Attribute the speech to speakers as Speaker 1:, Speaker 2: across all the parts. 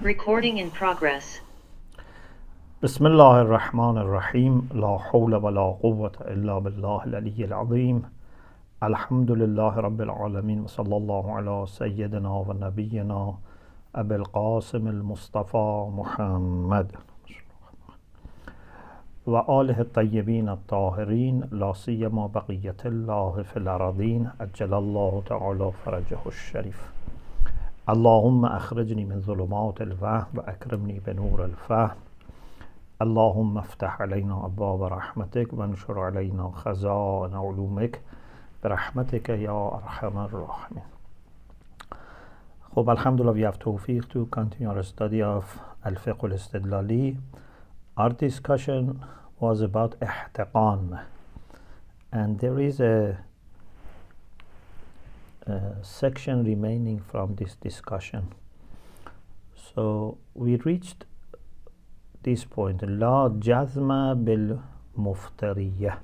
Speaker 1: Recording in progress.
Speaker 2: بسم الله الرحمن الرحيم لا حول ولا قوة إلا بالله العلي العظيم الحمد لله رب العالمين وصلى الله على سيدنا ونبينا أبي القاسم المصطفى محمد وآله الطيبين الطاهرين لا سيما بقية الله في الأراضين أجل الله تعالى فرجه الشريف اللهم أخرجني من ظلمات الوهم وأكرمني بنور الفهم اللهم افتح علينا أبواب رحمتك وانشر علينا خزائن علومك برحمتك يا أرحم الراحمين. خب alhamdulillah, we have tawfiq to continue our study of Al-Fiqh al-Istidlali. Our discussion was about Ihtiqan, and there is a section remaining from this discussion. So we reached this point, La Jazma bil Muftariyah.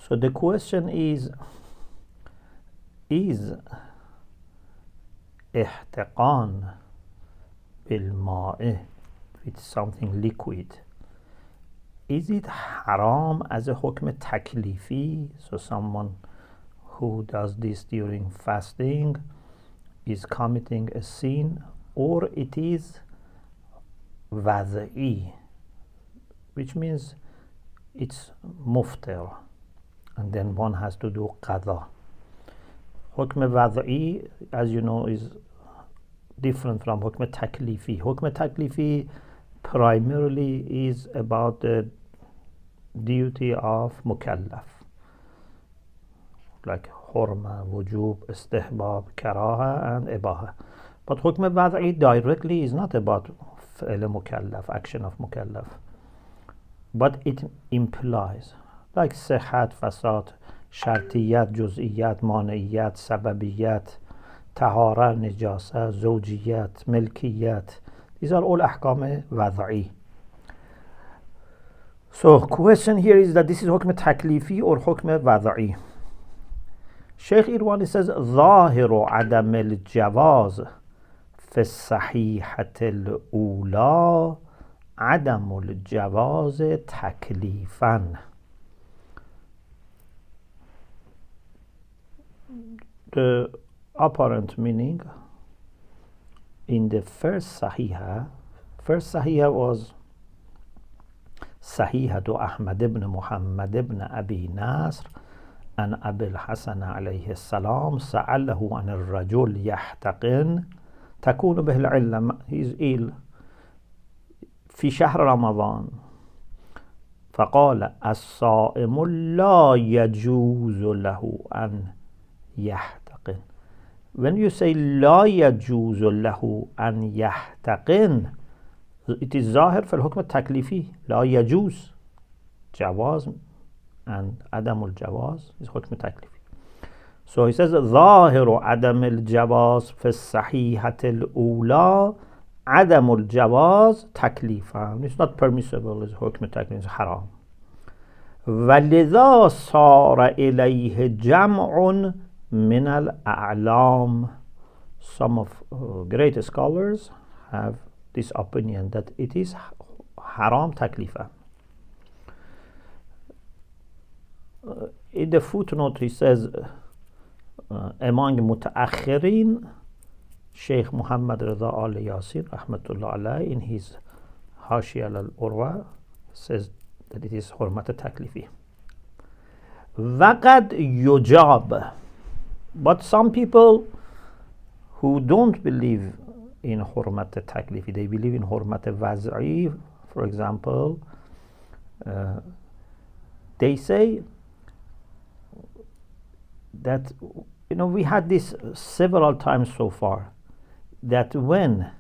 Speaker 2: So the question is Ihtiqan bil Ma'i, with something liquid, is it haram as a hukm taklifi? So someone who does this during fasting is committing a sin, or it is wad'i, which means it's muftir, and then one has to do qada. Hukm wad'i, as you know, is different from hukm taklifi. Hukm taklifi primarily is about the duty of mukallaf, like hurma, wujub, istihbab, karaha and ibaha. But hukm wad'i directly is not about fi'l mukallaf, action of mukallaf, but it implies like sihat, fasad, shartiyat, juz'iyat, maniyat, sababiyat, tahara, nijasa, zawjiyat, milkiyat. These are all ahkam wad'i. So question here is that this is hukm taklifi or hukm wad'i. Sheikh Irwani says ظاهر عدم الجواز في الصحيحة الأولى عدم الجواز تكليفا. The apparent meaning in the first Sahiha was Sahihatu Ahmad ibn Muhammad ibn Abi Nasr an Abi al-Hasan alayhi salam sa'alahu an al-rajul yahtaqin تكون به العلة. He is ill في شهر رمضان فقال الصائم لا يجوز له أن يحتقن. When you say لا يجوز له أن يحتقن, it is ظاهر في الحكم التكليفي. لا يجوز جواز and عدم الجواز is حكم تكليفي. So he says ظاهر عدم الجواز في الصحيحة الأولى عدم الجواز تكليفا. It's not permissible, it's حكم تكليف, it's haram. ولذا صار إليه جمع من الأعلام. Some of great scholars have this opinion that it is haram taklifa. In the footnote he says among mutaakhirin, Sheikh Muhammad Rida Al Yasir rahmatullah alayhi in his Hashiyah al-Urwa says that it is hurmat taklifi. Waqad yujab. But some people who don't believe in hurmat taklifi, they believe in hurmat waz'i, for example, they say that, you know, we had this several times so far, that when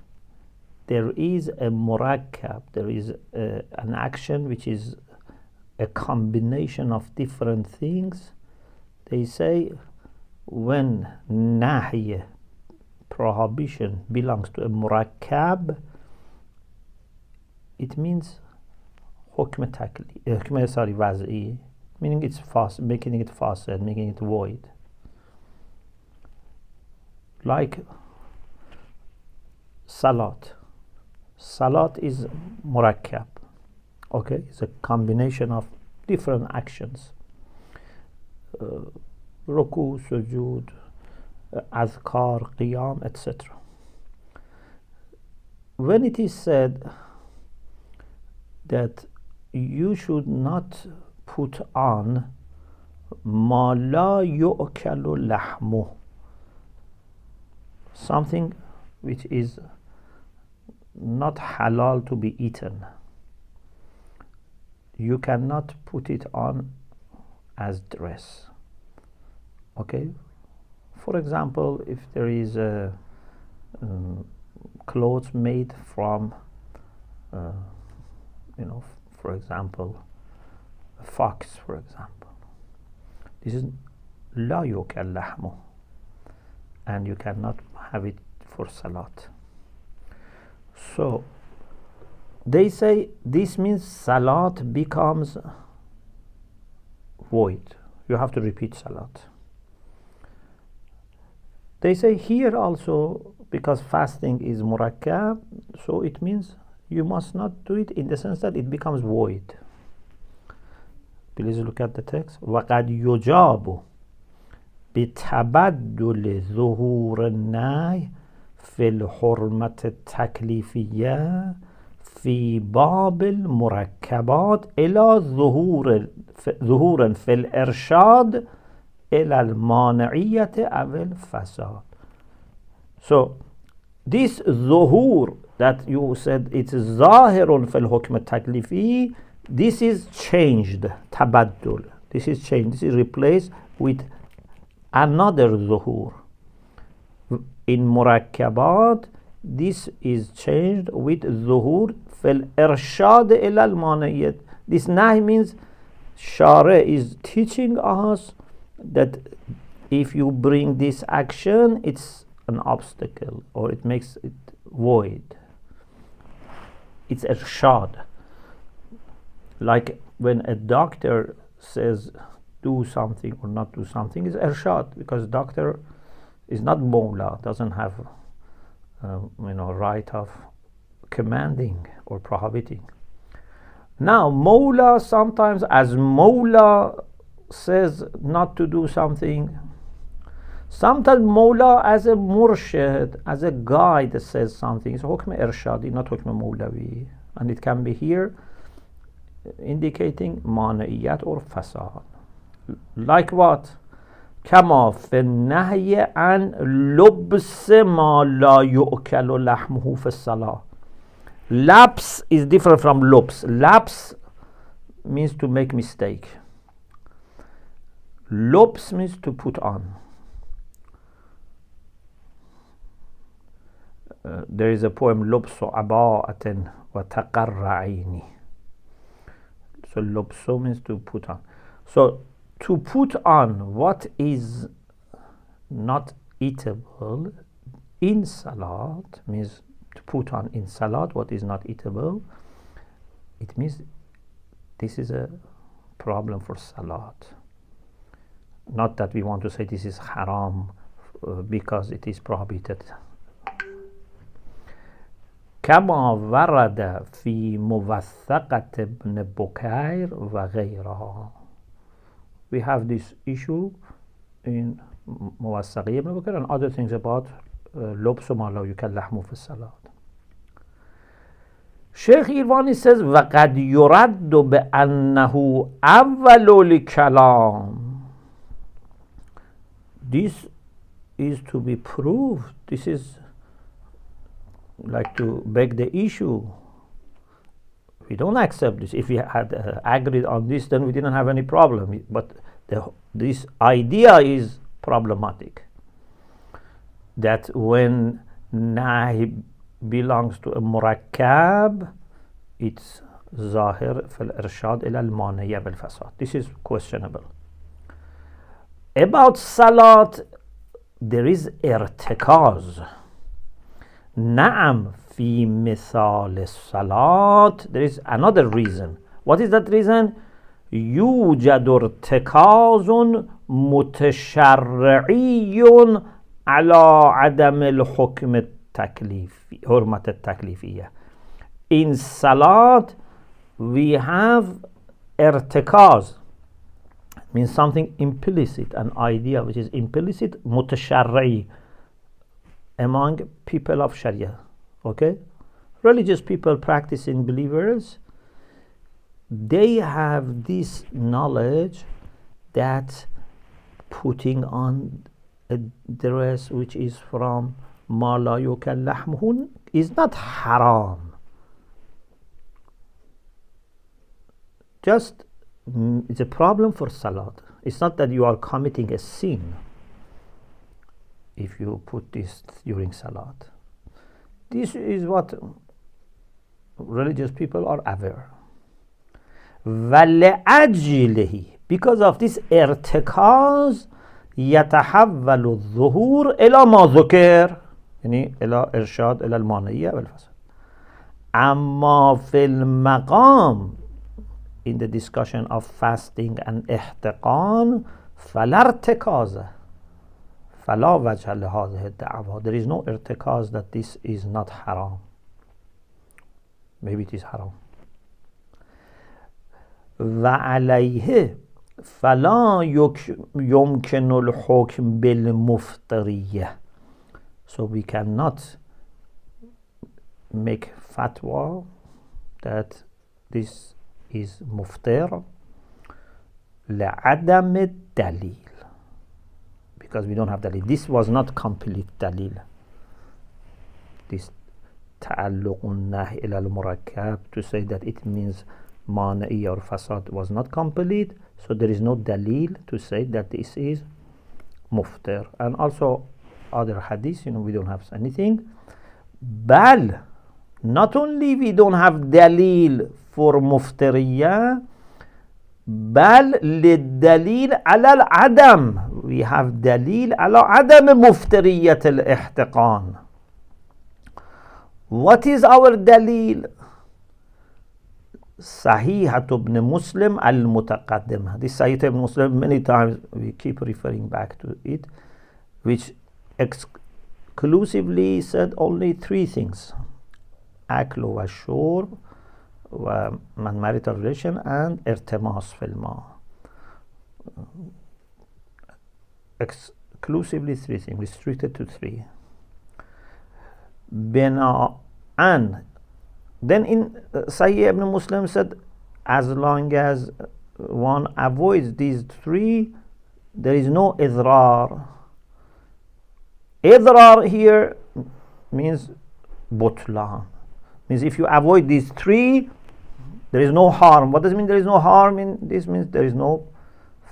Speaker 2: there is a murakkab, there is an action which is a combination of different things, they say when nahy, prohibition, belongs to a murakkab, it means hukm waz'i, meaning it's fast, making it faster, making it void. Like Salat. Salat is murakkab. Okay, it's a combination of different actions. Ruku, sujood, azkar, qiyam, etc. When it is said that you should not put on ma la yu'kalu lahmu, something which is not halal to be eaten, you cannot put it on as dress. Okay, for example, if there is a clothes made from for example, a fox, for example, this is la yukal lahmu, and you cannot have it for salat. So they say this means salat becomes void. You have to repeat salat. They say here also, because fasting is murakkab, so it means you must not do it in the sense that it becomes void. Please look at the text. وَقَدْ يُجَابُ بِتَبَدُّلِ ظُهُورِ النَّهْيِ فِي الْحُرْمَةِ التَّكْلِيفِيَّةِ في باب المركبات إلى ظهور في الإرشاد إلى المانعية أو الفساد. So this ظهور that you said it's ظاهر في الحكم التكليفي, this is changed, تبدل. This is changed. This is replaced with another ظهور. In مركبات, this is changed with ظهور في الإرشاد إلى المانعية. This nahy means Shara is teaching us that if you bring this action, it's an obstacle or it makes it void. It's irshad. Like when a doctor says do something or not do something, it's irshad, because doctor is not Mawla, doesn't have right of commanding or prohibiting. Now Mawla, sometimes as Mawla says not to do something, sometimes Mawla as a murshid, as a guide, says something. It's hukm irshadi, not hukm Mawlawi, and it can be here indicating mana'iyat or fasad. Like what? كما في النهي عن لبس ما لا يؤكل لحمه في الصلاة. Lapse is different from lubs. Lapse means to make mistake. Lubs means to put on. There is a poem, لبس عباءة وتقر عيني. So lubso means to put on. So to put on what is not eatable in salat means to put on in salat what is not eatable. It means this is a problem for salat. Not that we want to say this is haram because it is prohibited. كما ورد في موثقة ابن بكير وغيرها. We have this issue in موثقة ابن بكير and other things about لبس ما لا يؤكل لحمه في الصلاة. Sheikh Irvani says وقد يرد بأنه أول الكلام. This is to be proved. This is like to beg the issue. We don't accept this. If we had agreed on this, then we didn't have any problem. But this idea is problematic. That when nahi belongs to a murakkab, it's zahir fil irshad ila al-maniyya bil fasad. This is questionable. About salat, there is irtikaz. Na'am fi mithal salat. There is another reason. What is that reason? يوجد ارتكاز متشرعي على عدم الحكم حرمت التکلیفیه. In salat we have irtikaz, means something implicit, an idea which is implicit, متشرعی, among people of Sharia. Okay, religious people, practicing believers, they have this knowledge that putting on a dress which is from ma la yukal lahmuhu is not haram. Just it's a problem for salat. It's not that you are committing a sin if you put this during salat. This is what religious people are aware. وَلَأَجْلِهِ, because of this ارتكاز يتحول الظهور إلى ما ذكر، يعني إلى إرشاد إلى المانعية والفساد. أما في المقام, in the discussion of fasting and ihtiqan, فلا ارتكاز فلا وجه لهذه الدعوة. There is no irtikaz that this is not haram. Maybe it is haram. وعليه فلا يمكن الحكم بالمفترية. So we cannot make fatwa that this is muftir لعدم الدليل, because we don't have dalil. This was not complete dalil. This تعلق النهي إلى المركب, to say that it means mana'i or fasad, was not complete, so there is no dalil to say that this is muftir. And also other hadiths, we don't have anything. Bal, not only we don't have dalil for muftiriyah, bal للدليل على العدم, we have dalil على عدم مفترية الاحتقان. What is our dalil? Sahih ibn Muslim al-Mutaqaddim. This Sahih ibn Muslim, many times we keep referring back to it, which exclusively said only three things: akl wa shurb, wa marital relation, and irtimas fil ma. Exclusively three things, restricted to three. And then in Sahih ibn Muslim said, as long as one avoids these three, there is no idrar. Idrar here means butlan, means if you avoid these three, there is no harm. What does it mean there is no harm? In this means there is no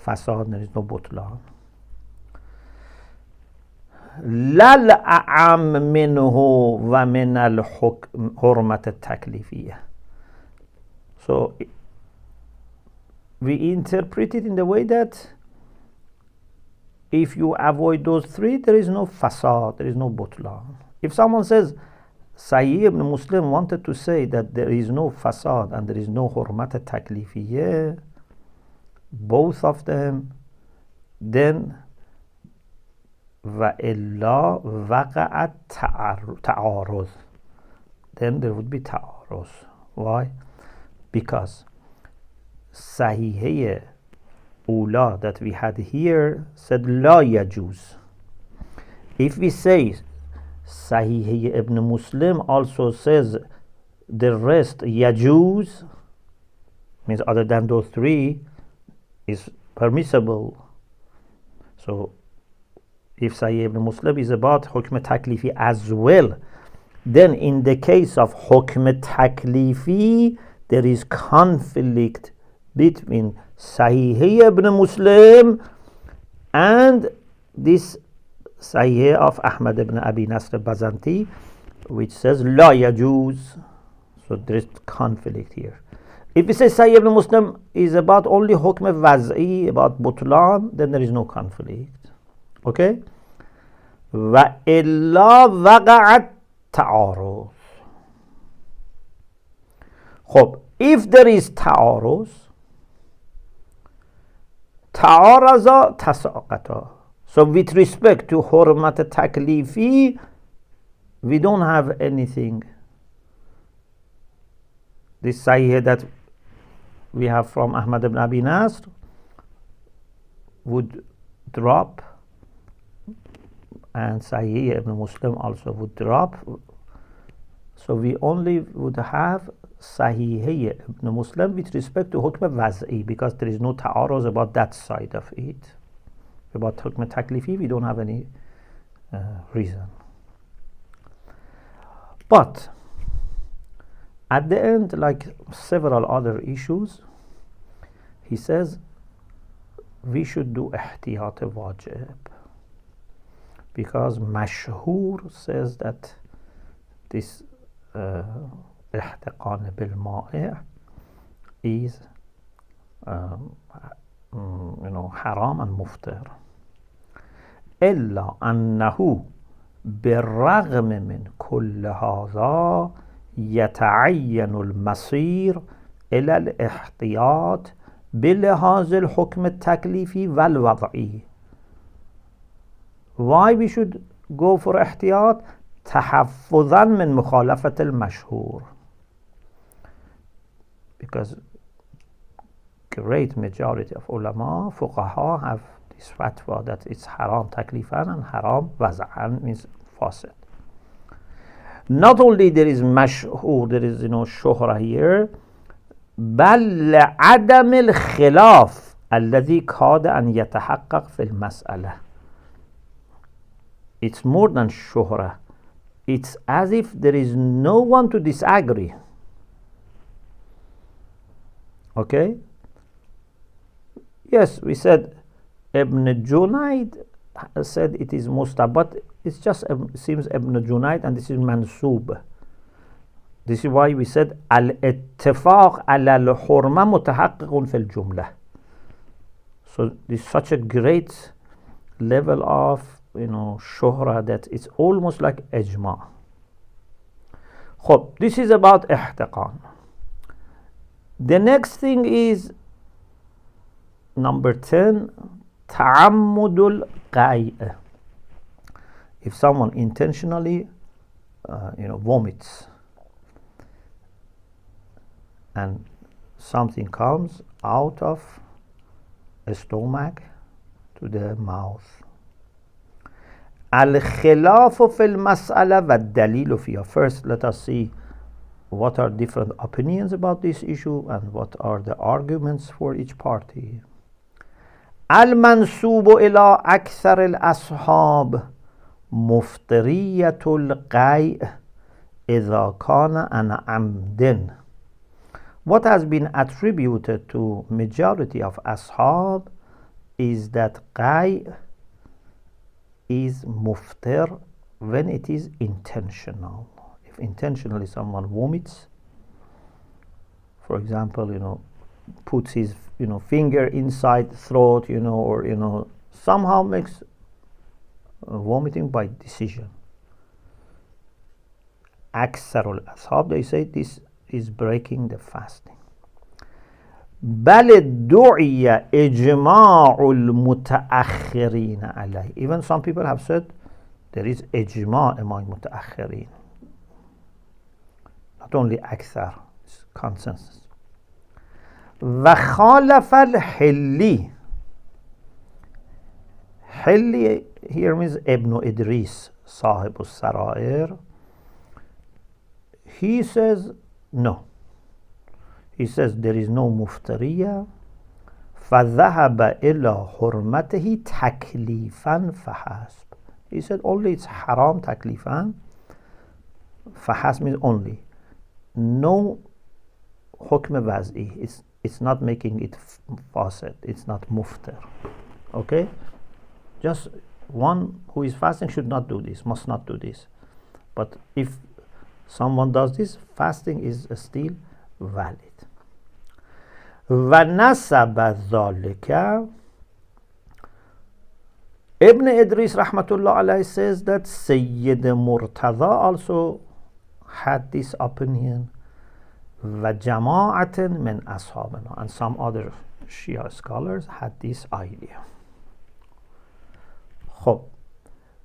Speaker 2: fasad, there is no butlan. لَا الْأَعَمْ مِنْهُ وَمِنَ الْحُرْمَةِ التَّكْلِيفِيَّةِ. So we interpret it in the way that if you avoid those three, there is no fasad, there is no butlan. If someone says Sahih ibn Muslim wanted to say that there is no fasad and there is no hurmat al-taklifiyya, both of them, then وَإِلَّا وَقَعَ تَعَارُض, then there would be ta'aruz. Why? Because Sahihiyya Ula that we had here said La Yajuz. If we say Sahihiyya Ibn Muslim also says the rest Yajuz, means other than those three is permissible. So if Sahih ibn Muslim is about hukm taklifi as well, then in the case of hukm taklifi, there is conflict between Sahih ibn Muslim and this Sahih of Ahmad ibn Abi Nasr Bazanti, which says La Yajuz. So there is conflict here. If we say Sahih ibn Muslim is about only hukm waz'i, about butlan, then there is no conflict. Okay? وَإِلَّا وَقَعَ التَّعَارُض. خب, if there is ta'aruz, ta'araza tasaqata. So with respect to hurmat taklifi, we don't have anything. This Sahih that we have from Ahmad ibn Abi Nasr would drop, and Sahih ibn Muslim also would drop. So we only would have Sahih ibn Muslim with respect to Hukm Waz'i, because there is no ta'aruz about that side of it. About Hukm Taklifi, we don't have any reason. But at the end, like several other issues, he says we should do Ihtiyat Wajib, because Mashhur says that this Ihtiqan bil Ma'i' is haram and muftir. إلا أنه بالرغم من كل هذا يتعين المصير إلى الاحتياط بلحاظ الحكم التكليفي والوضعي. Why we should go for احتياط؟ تحفظا من مخالفة المشهور. Because great majority of ulama, fuqaha, have this fatwa that it's haram taklifan and haram waz'an, means fasid. Not only there is mashhur, there is shuhra here, بل لعدم الخلاف الذي كاد أن يتحقق في المسألة. It's more than shuhra. It's as if there is no one to disagree. Okay? Yes, we said Ibn Junayd said it is mustahab, but it just seems Ibn Junayd, and this is mansub. This is why we said al-ittifaq ala al-hurma mutahaqqiqun fil jumlah. So this is such a great level of shuhra that it's almost like ijma. خب, this is about ihtiqan. The next thing is number 10, ta'ammudul qai'. If someone intentionally vomits and something comes out of a stomach to the mouth. Al-khilafu fil mas'ala wa dalilu fiha. First, let us see what are different opinions about this issue and what are the arguments for each party. Al-mansubu ila akthar al-ashab muftiriyatul qai' idha kana an amdin. What has been attributed to majority of ashab is that qai' is muftir when it is intentional. If intentionally someone vomits, for example, puts his finger inside throat, or somehow makes vomiting by decision. Aksarul ashab, they say this is breaking the fasting. بل دعي إجماع المتأخرين عليه. Even some people have said there is ijma' among متأخرين. Not only أكثر, it's consensus. وخالف الحلي. حلي here means Ibn Idris, صاحب السرائر. He says no. He says there is no muftariya. فَذَهَبَ إِلَى حُرْمَتِهِ تَكْلِيفًا فَحَسْبٍ. He said only it's haram taklifan. فَحَسْبٍ means only. No hukm waz'i. It's not making it fasid. It's not muftar. Okay? Just one who is fasting should not do this, must not do this. But if someone does this, fasting is still valid. وَنَسَبَ ذَلِكَ. Ibn Idris rahmatullah alayhi says that Sayyid Murtada also had this opinion. وَجَمَاعَةٍ مِنْ أَصْحَابِنَا. And some other Shia scholars had this idea. خب,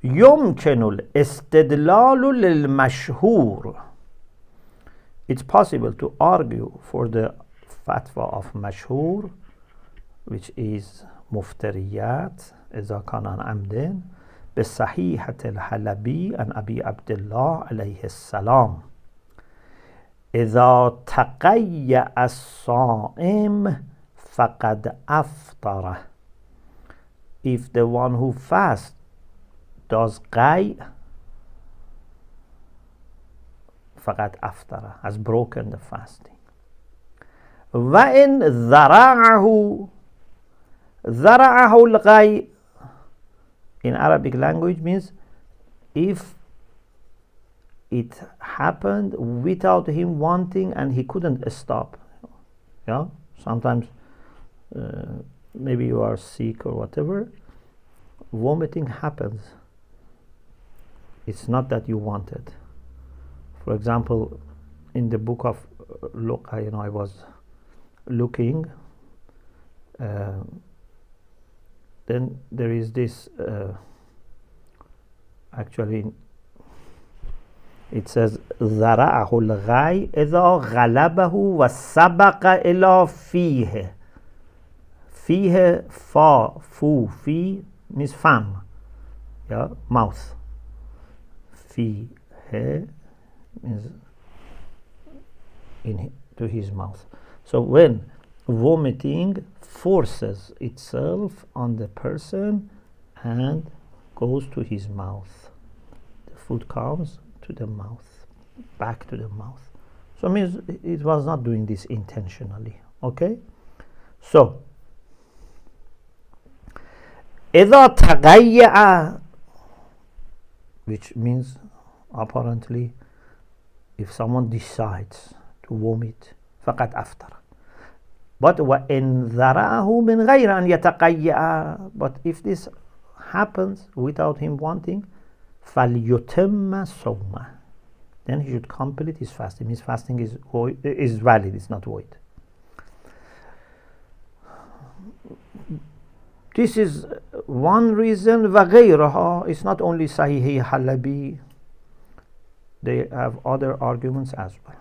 Speaker 2: يمكن الاستدلال للمشهور. It's possible to argue for the fatwa of مشهور, which is مفتريات إذا كان عن عمد بصحيحة الحلبي عن أبي عبد الله عليه السلام إذا تقيأ الصائم فقد أفطر. If the one who fasts does قي فقد أفطر, has broken the fasting. وإن ذرعه الغي in Arabic language means if it happened without him wanting and he couldn't stop. Yeah, sometimes maybe you are sick or whatever, vomiting happens. It's not that you wanted. For example, in the book of Luqa, I was looking, then there is this actually it says ذرعه الغي إذا غلبه وسبق إلى فيه. فيه fa fu fi means fam, yeah, mouth. Fihe means to his mouth. So when vomiting forces itself on the person and goes to his mouth, the food comes to the mouth, back to the mouth. So it means it was not doing this intentionally. Okay? So إذا تغيأ, which means apparently if someone decides to vomit فقد أفطر. But وإن ذرعه من غير أن يتقيأ, but if this happens without him wanting, فليتم صومه, then he should complete his fasting. His fasting is valid, it's not void. This is one reason. وغيرها, it's not only Sahih Halabi, they have other arguments as well.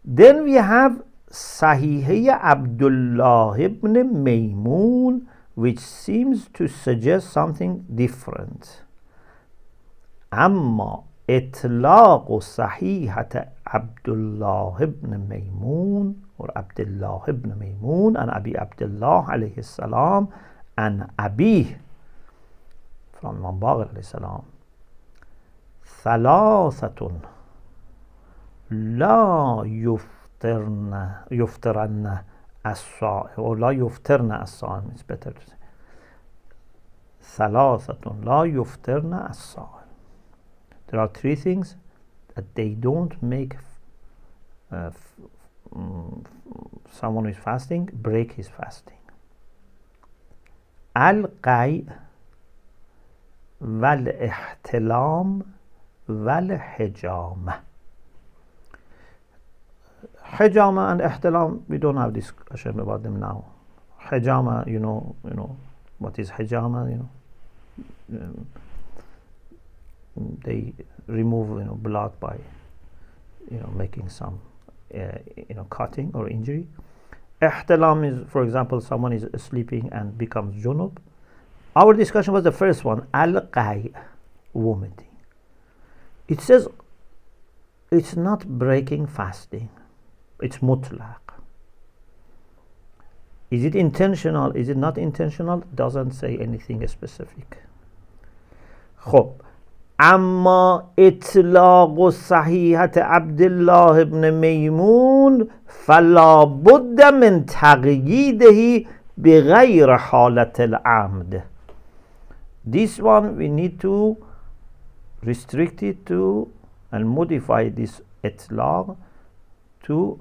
Speaker 2: Then we have Sahih Abdullah ibn Maymun, which seems to suggest something different. أما إطلاق صحيحة Abdullah ibn Maymun or Abdullah ibn Maymun and Abi Abdullah alayhi salam and Abi from Imam Baqir alayhi salam, ثلاثة لا يفطرن الصائم, or لا يفطرن الصائم, it's better to say ثلاثة لا يفطرن الصائم. There are three things that they don't make someone who is fasting break his fasting. القيء والاحتلام والحجامة. Hijama and ihtilam, we don't have discussion about them now. Hijama, you know what is hijama, they remove blood by making some cutting or injury. Ihtilam is, for example, someone is sleeping and becomes junub. Our discussion was the first one, al-qay, vomiting. It says it's not breaking fasting, it's mutlaq. Is it intentional? Is it not intentional? Doesn't say anything specific. خب اما اطلاق صحيحة عبد الله بن ميمون فلا بد من تقييده بغير حالة العمد. This one we need to restrict it to and modify this itlaq to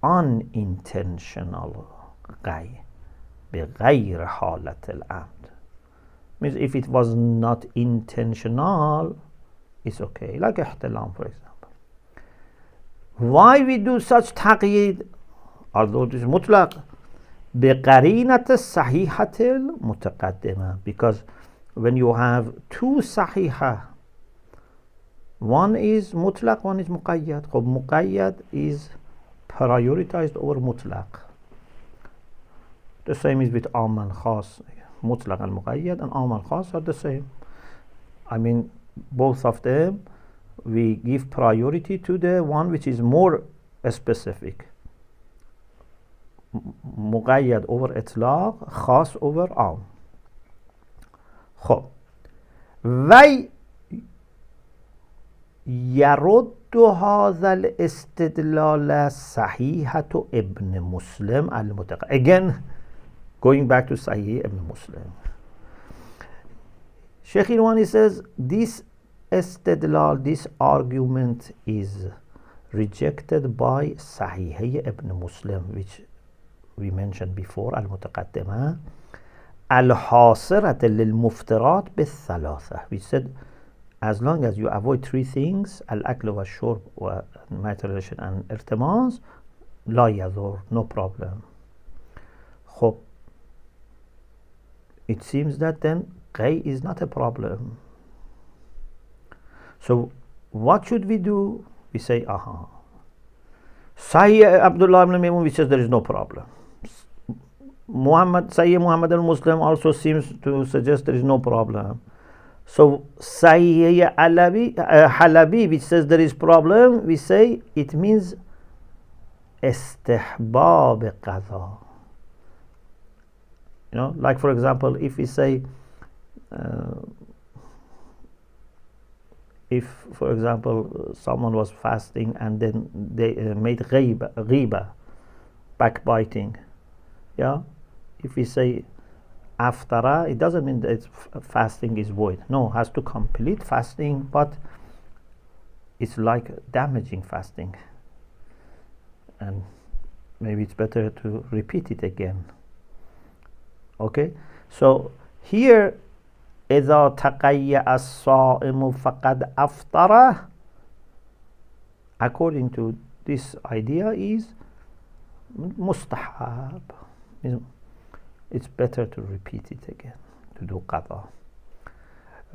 Speaker 2: unintentional غي بغير حالة العمد. Means if it was not intentional, it's okay. Like ihtilam, for example. Why we do such taqyid, although it is mutlaq? بقرينة الصحيحة المتقدمة, because when you have two صحيحة, one is mutlaq, one is muqayyad. خب muqayyad is prioritized over mutlaq. The same is with am and khas. Mutlaq and muqayyad and am and khas are the same. I mean, both of them, we give priority to the one which is more specific. مقید over اطلاق, خاص over عام. خب وی يرد هذا الاستدلال صحيحة ابن مسلم المتقدم. Again, going back to Sahih ibn Muslim. Sheikh Irwani says this istidlal, this argument is rejected by Sahih ibn Muslim, which we mentioned before, al-Mutaqaddimah, al-Hasirat lil-Muftirat bil-Thalatha. We said, as long as you avoid three things, al-Akl wa shurb wa marital relation and irtimaz, la yadur, no problem. خب, it seems that then qay is not a problem. So what should we do? We say, aha. Sahih Abdullah ibn Maymun, which says there is no problem. Sahih Muhammad al-Muslim also seems to suggest there is no problem. So Sahih Halabi, which says there is problem, we say it means istihbab qadha. You know, like for example, if we say, if for example someone was fasting and then they made ghiba, backbiting, yeah, if we say aftara, it doesn't mean that fasting is void. No, has to complete fasting, but it's like damaging fasting, and maybe it's better to repeat it again. Okay, so here إذا تقيأ الصائم فقد أفطر, according to this idea, is mustahab. It's better to repeat it again, to do qada.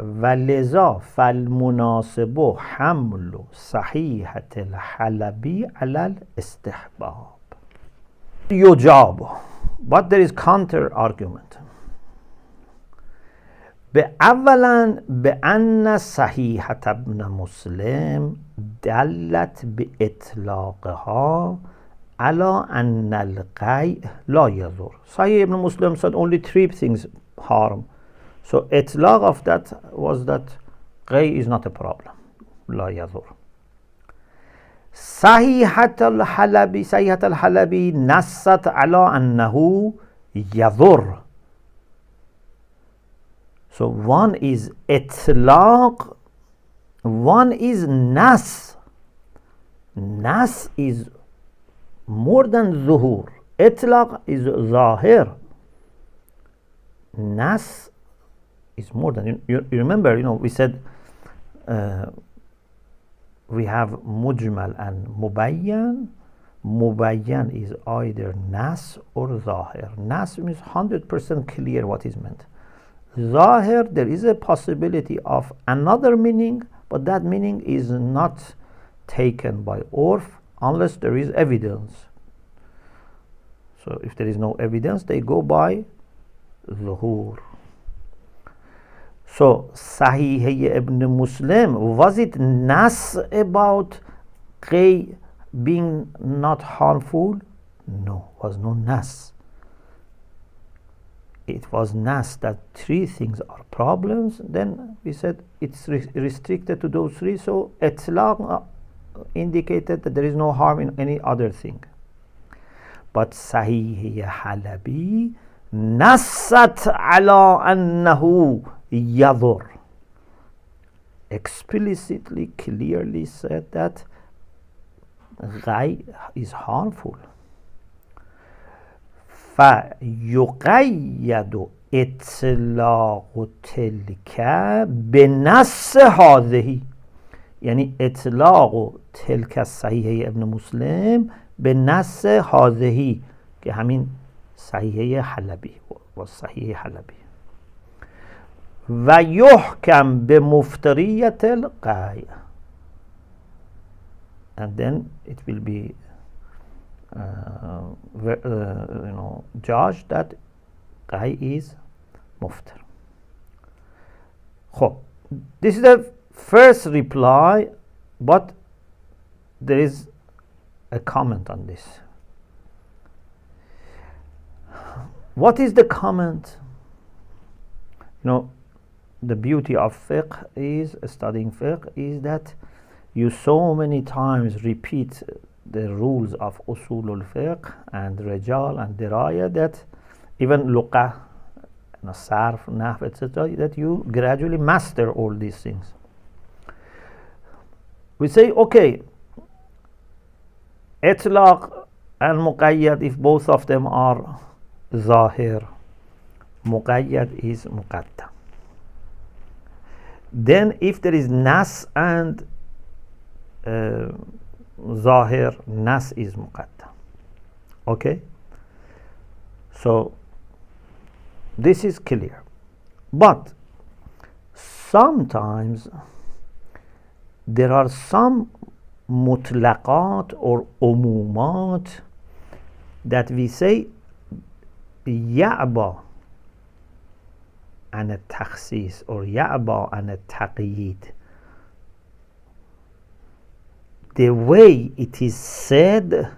Speaker 2: ولذا فالمناسب حمل صحيحة الحلبي على الاستحباب. يجاب, but there is counter argument. اولا بأن صحيحة ابن مسلم دلت بإطلاقها على أن القيء لا يضر. Sahih ibn Muslim said only three things harm. So itlaq of that was that qay is not a problem. لا يضر. صحيحة الحلبي نصت على أنه يضر. So one is itlaq, one is nas. Nas is more than zuhur. Itlaq is zahir. Nas is more than, you remember, we said we have mujmal and mubayyan. Mubayyan is either nas or zahir. Nas means 100% clear what is meant. Zahir, there is a possibility of another meaning, but that meaning is not taken by urf unless there is evidence. So if there is no evidence, they go by zuhur. So Sahih ibn Muslim, was it nas about qay being not harmful? No, was no nas. It was nas that three things are problems. Then we said it's restricted to those three. So itlaq indicated that there is no harm in any other thing. But Sahih Halabi nassat ala annahu yadur, explicitly, clearly said that ghai is harmful. فيقيد إطلاق تلك بنص هذه، يعني إطلاق تلك الصحيح ابن مسلم بنص هذه، که همین صحیح حلبی was صحیح حلبی. و یحکم به مفتریت القی. And then it will be judged that قی is مفتر. خب, this is the first reply, but there is a comment on this. What is the comment? The beauty of fiqh is, studying fiqh, is that you so many times repeat the rules of usul al-fiqh and rijal and diraya that even luqah, sarf, nahv, etc., that you gradually master all these things. We say, okay, itlaq and muqayyad, if both of them are zahir, muqayyad is muqaddam. Then if there is nas and zahir, nas is muqaddam. Okay? So this is clear. But sometimes there are some mutlaqat or umumat that we say ya'ba and a takhsis or ya'ba and a taqyid. The way it is said,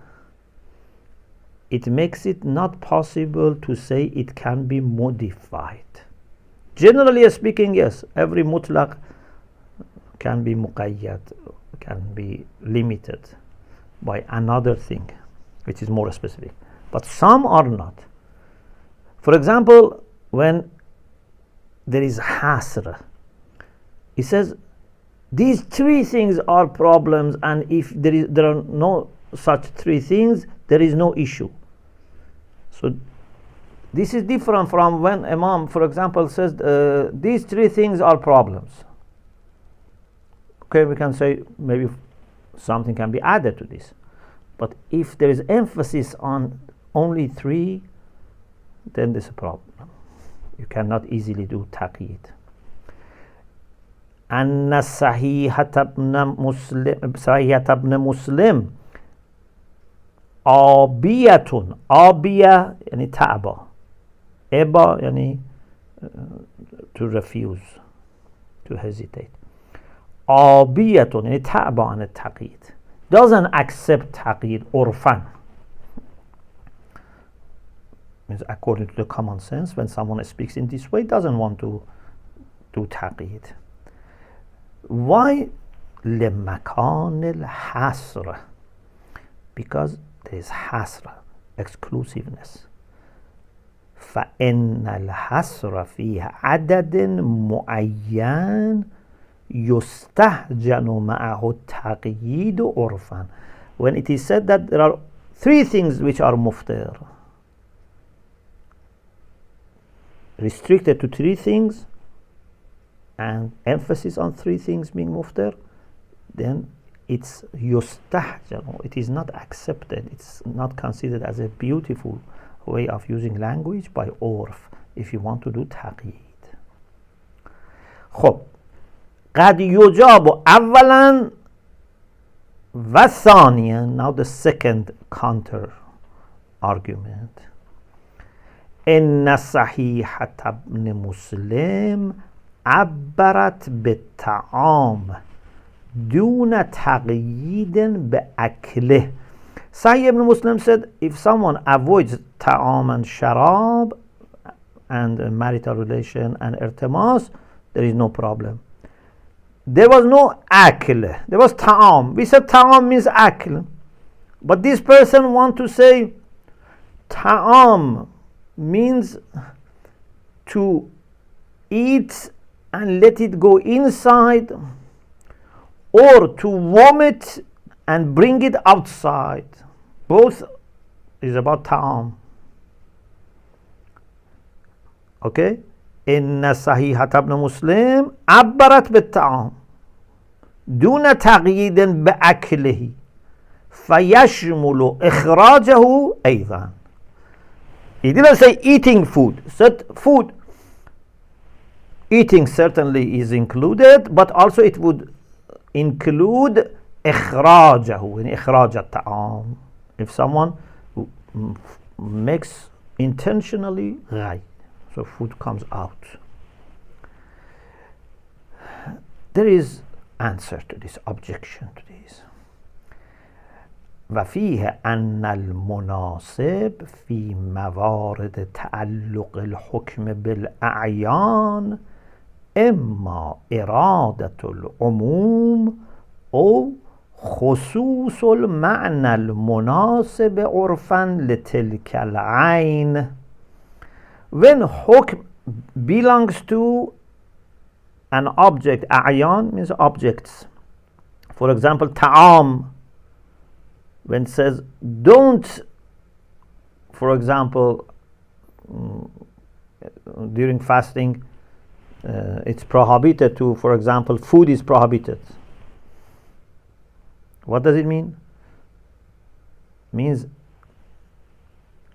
Speaker 2: it makes it not possible to say it can be modified. Generally speaking, yes, every mutlaq can be muqayyad, can be limited by another thing which is more specific, but some are not. For example, when there is hasr, it says these three things are problems, and if there are no such three things, there is no issue. So this is different from when Imam, for example, says these three things are problems. Okay, we can say maybe something can be added to this. But if there is emphasis on only three, then there's a problem. You cannot easily do taqyid. أن صحيحة ابن مسلم آبية. آبية يعني تعبى. إبا يعني to refuse, to hesitate. آبية يعني تعبى عن التقييد. Doesn't accept taqyid urfan. Means according to the common sense, when someone speaks in this way, doesn't want to do taqyid. Why? لمكان الحصر. Because there is hasr, exclusiveness. فإن الحصر في عدد معين يستهجن معه التقييد عرفا. When it is said that there are three things which are muftir, restricted to three things, and emphasis on three things being muftir, then it's yustahjan, it is not accepted, it's not considered as a beautiful way of using language by urf if you want to do taqyid. خب قد يجاب أولا و ثانيا. Now the second counter argument. إن صحيحة ابن مسلم عبرت بالطعام دون تقیید بأکله. Sahih ibn Muslim said if someone avoids ta'am and sharab and marital relation and irtimas, there is no problem. There was no akl, there was ta'am. We said ta'am means akl, but this person want to say ta'am means to eat and let it go inside, or to vomit and bring it outside. Both is about ta'am. Okay? إن صحيحة ابن مسلم عبرت بالطعام دون تقييد بأكله فيشمل إخراجه أيضا. He didn't say eating food. Said food. Eating certainly is included, but also it would include إخراجه, إخراج الطعام. If someone makes intentionally غي, so food comes out. There is answer to this, objection to this. وفيه أن المناسب في موارد تعلق الحكم بالأعيان إما إرادة العموم أو خصوص المعنى المناسب عرفا لتلك العين. When hukm belongs to an object, أعيان means objects. For example, ta'am, when it says don't, for example, during fasting, it's prohibited to, for example, food is prohibited. What does it mean? Means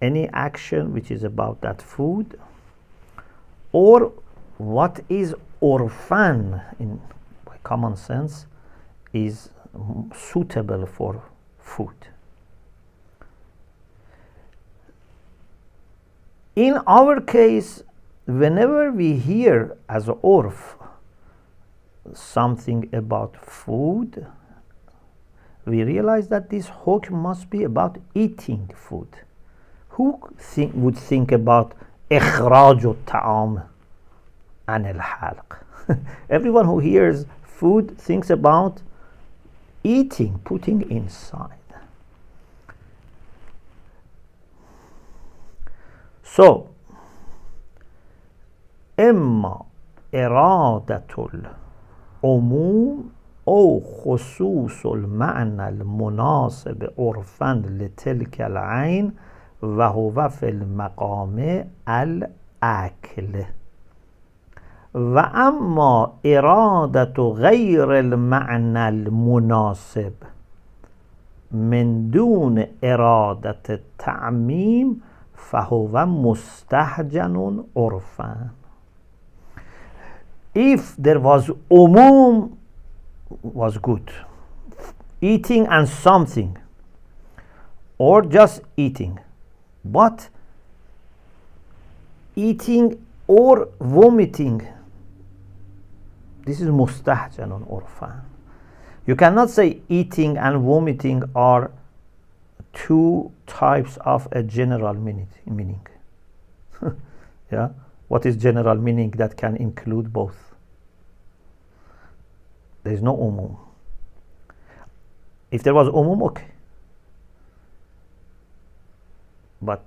Speaker 2: any action which is about that food, or what is orfan in by common sense is suitable for food. In our case, whenever we hear as orf something about food, we realize that this hukm must be about eating food. Who would think about إخراج الطعام عن الحلق? Everyone who hears food thinks about eating, putting inside. So, إما إرادة العموم أو خصوص المعنى المناسب عرفا لتلك العين وهو في المقام الأكل. وأما إرادة غير المعنى المناسب من دون إرادة التعميم فهو مستحجن عرفا. If there was umum, was good, eating and something, or just eating, but eating or vomiting, this is mustahjanun urfan. You cannot say eating and vomiting are two types of a general meaning. Yeah, what is general meaning that can include both? There is no umum. If there was umum, okay. But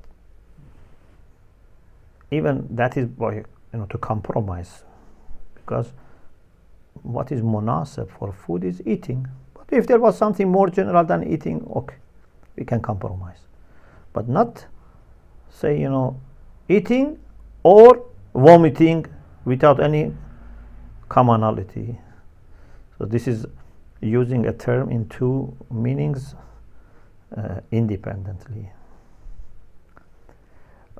Speaker 2: even that is by, to compromise, because what is munasib for food is eating. But if there was something more general than eating, okay, we can compromise. But not say, eating or vomiting without any commonality. So this is using a term in two meanings independently.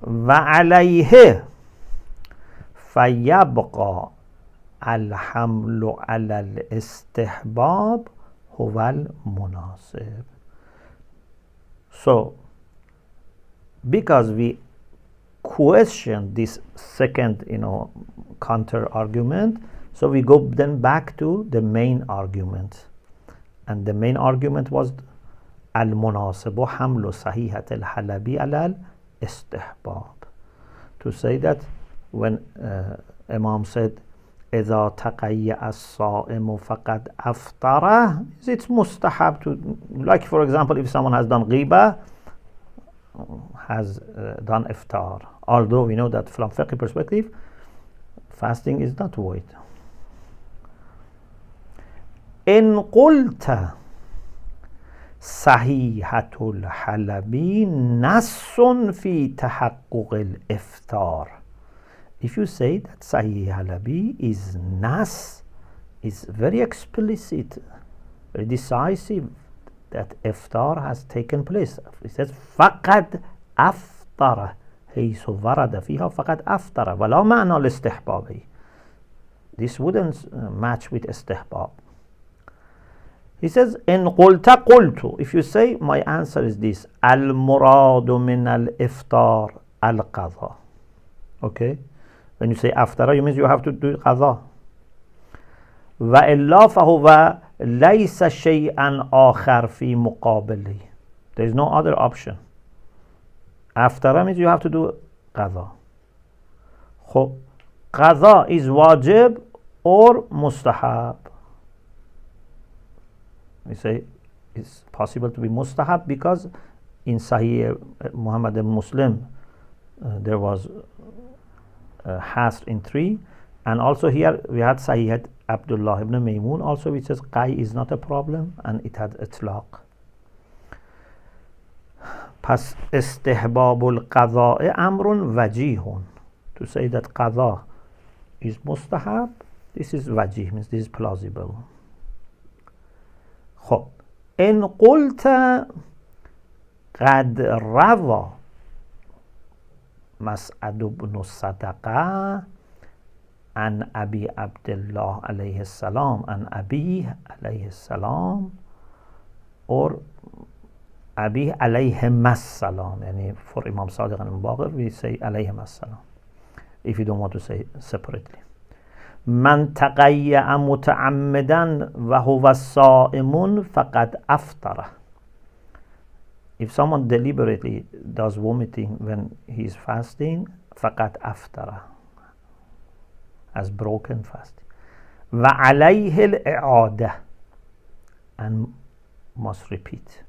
Speaker 2: وعليه فيبقى الحمل على الاستحباب هو المناسب. So, because we question this second, counter argument, so we go then back to the main argument, and the main argument was al-munasib hamlu sahihat al-halabi ala al-istihbab, to say that when Imam said إذا تقيأ الصائم فقد أفطر, it's mustahab to, like for example, if someone has done ghiba, has done iftar, although we know that from fiqh perspective fasting is not void. إن قلت صحيحة الحلبي نص في تحقق الإفطار. If you say that Sahih Halabi is nas, is very explicit, very decisive, that iftar has taken place. It says faqad aftara, حيث ورد فيها فقد أفطر ولا معنى لاستحبابه. This wouldn't match with istihbab. He says, إن قلت قلت, if you say, my answer is this, المراد من الإفطار القضاء. Okay? When you say أفطر, you mean you have to do قضاء. وإلا فهو ليس شيئا آخر في مقابله. There is no other option. أفطر means you have to do قضاء. خب قضاء is واجب or mustahab. We say it's possible to be mustahab because in Sahih Muhammad and Muslim there was hasr in 3, and also here we had Sahih Abdullah ibn Maymun also, which says qai is not a problem and it had itlaq. Pas istihbabul qada'i amrun wajihun. To say that qada is mustahab, this is wajih, means this is plausible. خب إن قلت قد روى مسعد بن الصدقة عن أبي عبد الله عليه السلام عن أبيه عليه السلام or أبيه عليهم السلام, يعني for Imam Sadiq and Baqir we say عليهم السلام if you don't want to say separately. من تقيأ متعمدا وهو صائم فقد أفطر. If someone deliberately does vomiting when he is fasting, فقد أفطر, has broken fasting. وعليه الإعادة, and must repeat.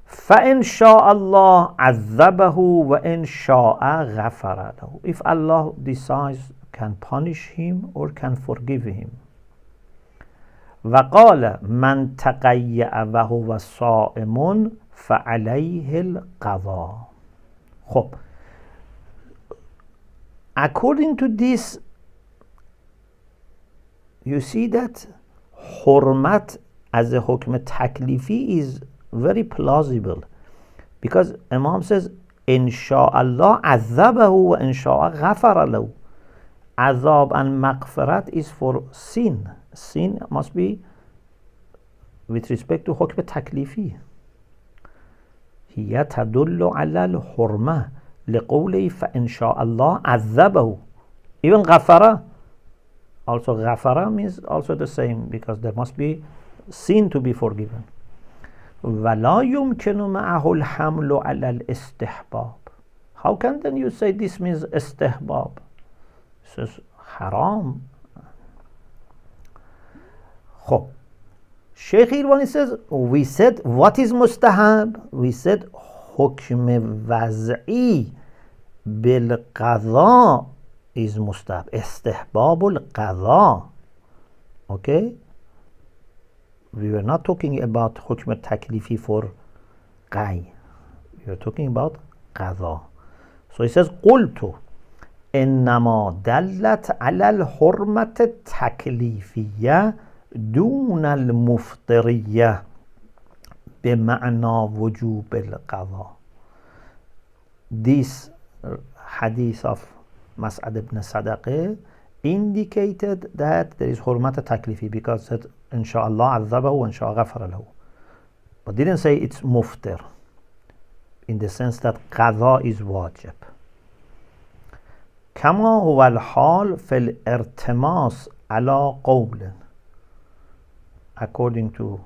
Speaker 2: فإن شاء الله عذبه وإن شاء غفر له. If Allah decides, can punish him or can forgive him. وقال من تقيأ وهو صائم فعليه القضاء. خب according to this you see that حرمت as a حکم تکلیفی is very plausible, because Imam says إن شاء الله عذبه وإن شاء غفر له. Azab and maghfirat is for sin. Sin must be with respect to حكم تكليفي. هي تدل على الحرمة لقوله فإن شاء الله عذبه. Even غفر, also غفر means also the same, because there must be sin to be forgiven. ولا يمكن معه الحمل على الاستحباب. How can then you say this means استحباب? Says haram. خب Sheikh Irwani says, we said what is mustahab? We said حکم وضعی بالقضاء is mustahab. استحباب القضاء. Okay, we were not talking about حکم تکلیفی for قی, we were talking about قضاء. So he says قلت إنما دلت على الحرمة التكليفية دون المفطرية بمعنى وجوب القضاء. This hadith of Mas'ad ibn Sadaqah indicated that there is حرمة تكليفي because it إن شاء الله عذبه وإن شاء غفر له, but didn't say it's muftir in the sense that قضاء is واجب. كما هو الحال في الارتماس على قول. According to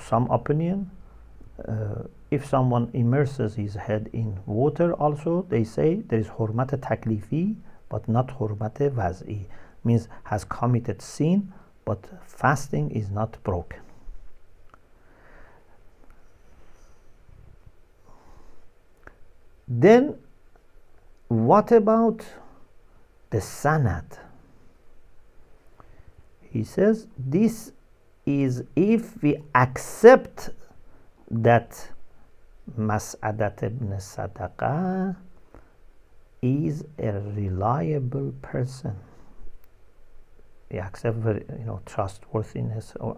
Speaker 2: some opinion, if someone immerses his head in water also, they say there is حرمة تكليفي but not حرمة وضعي, means has committed sin but fasting is not broken. Then what about the sanad? He says this is if we accept that Mas'adat ibn Sadaqah is a reliable person. We accept very, trustworthiness, or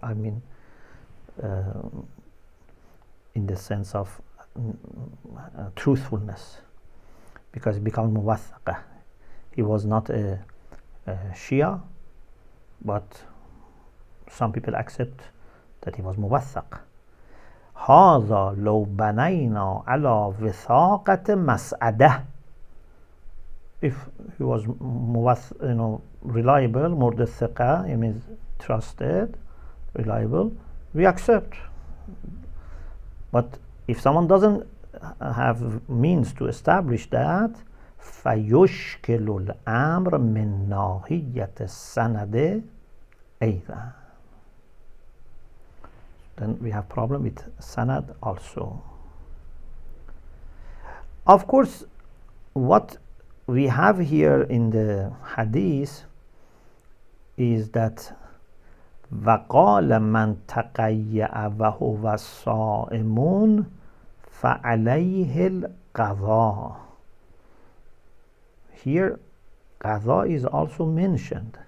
Speaker 2: in the sense of truthfulness, because he becomes muwathaqa. He was not a Shia, but some people accept that he was muwathaq. هذا لو بنينا على وثاقة مسعدة. If he was reliable, murd thiqa, it means trusted, reliable, we accept. But if someone doesn't have means to establish that, فيشكل الأمر من ناحية السند أيضا. Then we have problem with sanad also. Of course, what we have here in the hadith is that وقال من تقيأ وهو صائم فعليه القضاء. Here قضاء is also mentioned.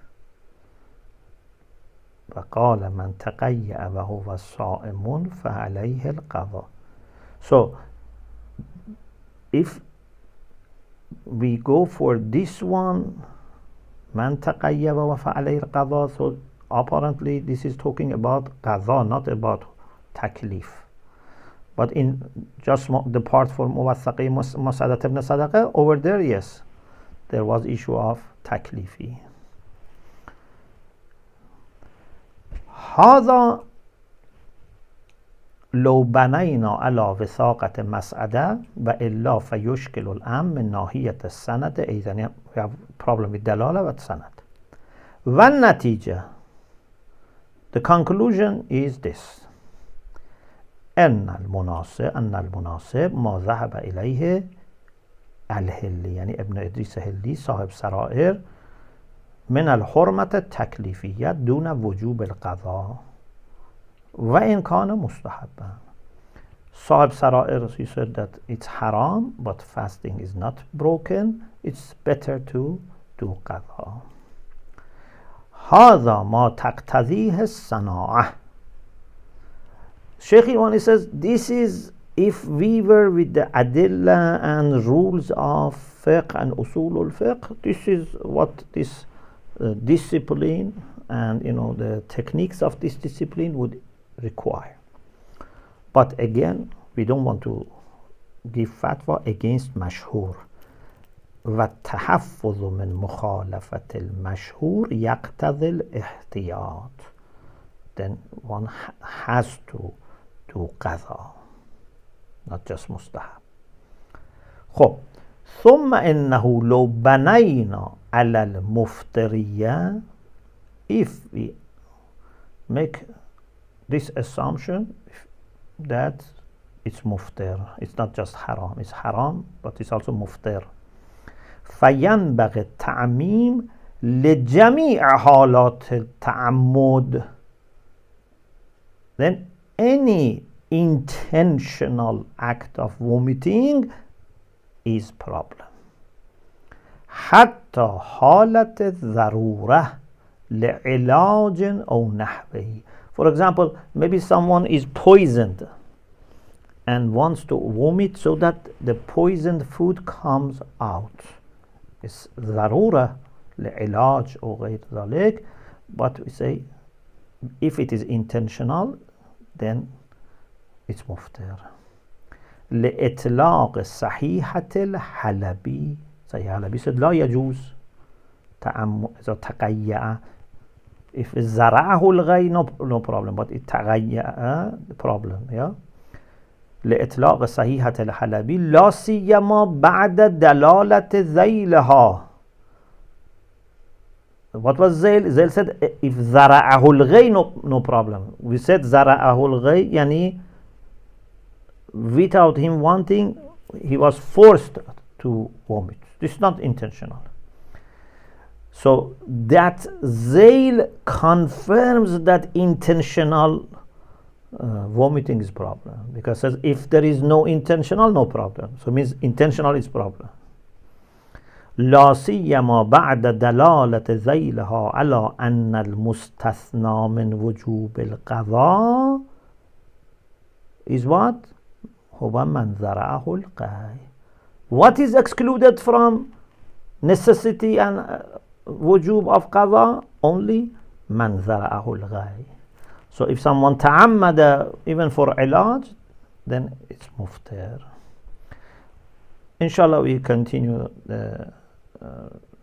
Speaker 2: وقال من تقيأ وهو صائم فعليه القضاء. So if we go for this one, من تقيأ وهو فعليه القضاء, so apparently this is talking about qadha, not about taklif. But in just the part for muwathaqi masadat ibn sadaqa, over there, yes, there was issue of taklifi. هذا لو بنينا على وثاقة مسعدة وإلا فيشكل الأمر من ناحية السند أيضا. We have problem with دلالة و سند. والنتيجة, the conclusion is this: أن المناسب ما ذهب إليه الهلی، یعنی ابن ادریس هلی صاحب سرائر، من الحرمة التکلیفیه دون وجوب القضاء و این کان مستحبا. صاحب سرائر, he said that it's haram but fasting is not broken, it's better to do qadha. هذا ما تقتضیه الصناعة. Sheikh Irwani says this is if we were with the adilla and rules of fiqh and usul al-fiqh, this is what this discipline and the techniques of this discipline would require. But again, we don't want to give fatwa against mashhur. والتحفظ من مخالفة المشهور يقتضي الاحتياط. Then one has to do qadha, not just mustahab. خب ثم إنه لو بنينا على المفترية, if we make this assumption that it's muftir, it's not just haram, it's haram but it's also muftir, فينبغي التعميم لجميع حالات التعمد, then any intentional act of vomiting is problem. حتى حالة الضرورة لعلاج أو نحوه. For example, maybe someone is poisoned and wants to vomit so that the poisoned food comes out. It's ضرورة لعلاج أو غير ذلك, but we say if it is intentional then it's مفطر. لإطلاق صحيحة الحلبي, صحيح الحلبي said لا يجوز إذا تقيأ. If زرعه الغي no problem, but it تقيأ the problem, yeah. لإطلاق صحيحة الحلبي لا سيما بعد دلالة ذيلها. What was Zail? Zail said if زرعه الغي no problem. We said زرعه الغي يعني without him wanting he was forced to vomit. This is not intentional. So that Zail confirms that intentional vomiting is problem, because says if there is no intentional, no problem. So means intentional is problem. لا سيما بعد دلالة ذيلها على أن المستثنى من وجوب القضاء is what? هو من ذرعه القي. What is excluded from necessity and wujub of qada? Only من ذرعه الغي. So if someone تعمد even for علاج, then it's muftir. Inshallah we continue the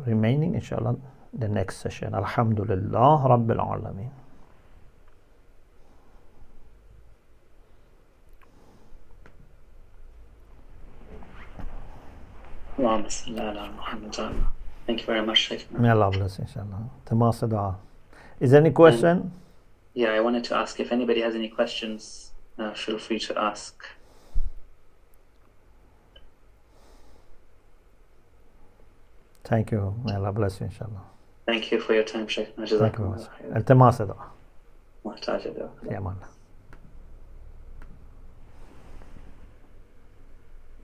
Speaker 2: remaining inshallah the next session. Alhamdulillah Rabbil Alameen.
Speaker 3: Thank you very much, Sheikh.
Speaker 2: May Allah bless, inshallah. Tamasa dua. Is there any question?
Speaker 3: Yeah, I wanted to ask if anybody has any questions, feel free to ask.
Speaker 2: Thank you. May Allah bless you, inshallah.
Speaker 3: Thank you for your time, Sheikh.
Speaker 2: Thank you very much. Tamasa dua.
Speaker 3: محتاج.
Speaker 2: Ya Allah.